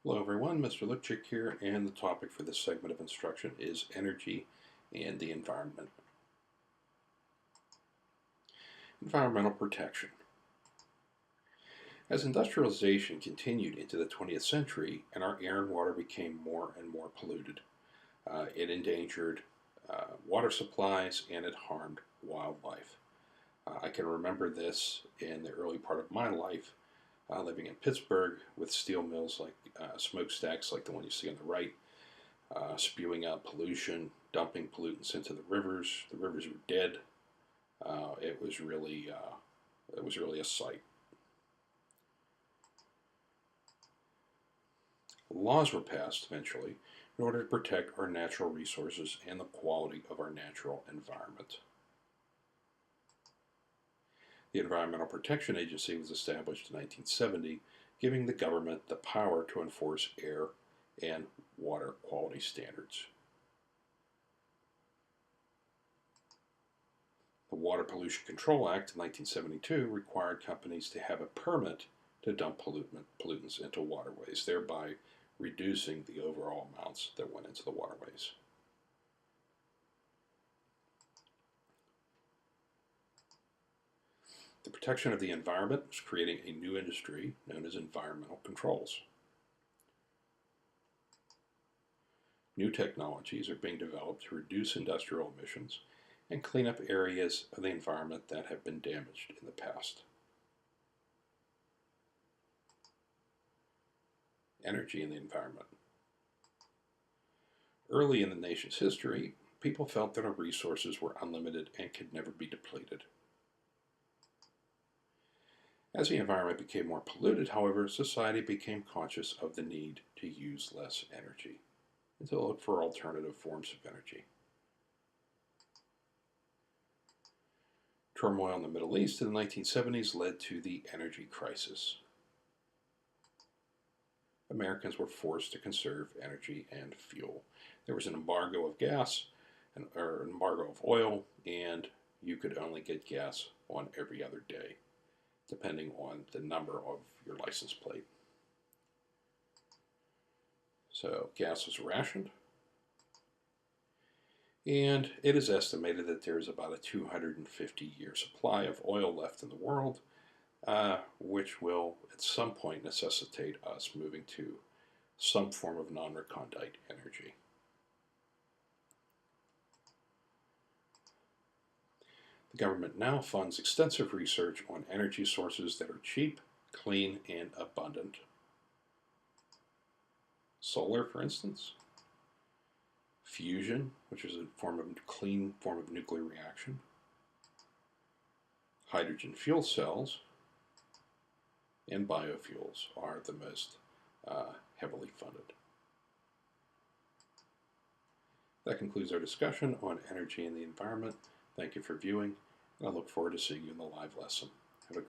Hello everyone, Mr. Lipchick here, and the topic for this segment of instruction is energy and the environment. Environmental protection. As industrialization continued into the 20th century and our air and water became more and more polluted, it endangered water supplies and it harmed wildlife. I can remember this in the early part of my life, living in Pittsburgh with steel mills like smokestacks like the one you see on the right, spewing out pollution, dumping pollutants into the rivers. The rivers were dead. It was really a sight. Laws were passed eventually in order to protect our natural resources and the quality of our natural environment. The Environmental Protection Agency was established in 1970, giving the government the power to enforce air and water quality standards. The Water Pollution Control Act of 1972 required companies to have a permit to dump pollutants into waterways, thereby reducing the overall amounts that went into the waterways. The protection of the environment was creating a new industry known as environmental controls. New technologies are being developed to reduce industrial emissions and clean up areas of the environment that have been damaged in the past. Energy in the environment. Early in the nation's history, people felt that our resources were unlimited and could never be depleted. As the environment became more polluted, however, society became conscious of the need to use less energy and to look for alternative forms of energy. Turmoil in the Middle East in the 1970s led to the energy crisis. Americans were forced to conserve energy and fuel. There was an embargo of gas, or an embargo of oil, and you could only get gas on every other day, depending on the number of your license plate. So gas was rationed, and it is estimated that there is about a 250-year supply of oil left in the world, which will at some point necessitate us moving to some form of non-recondite energy. The government now funds extensive research on energy sources that are cheap, clean, and abundant. Solar, for instance. Fusion, which is a clean form of nuclear reaction. Hydrogen fuel cells. And biofuels are the most heavily funded. That concludes our discussion on energy and the environment. Thank you for viewing, and I look forward to seeing you in the live lesson.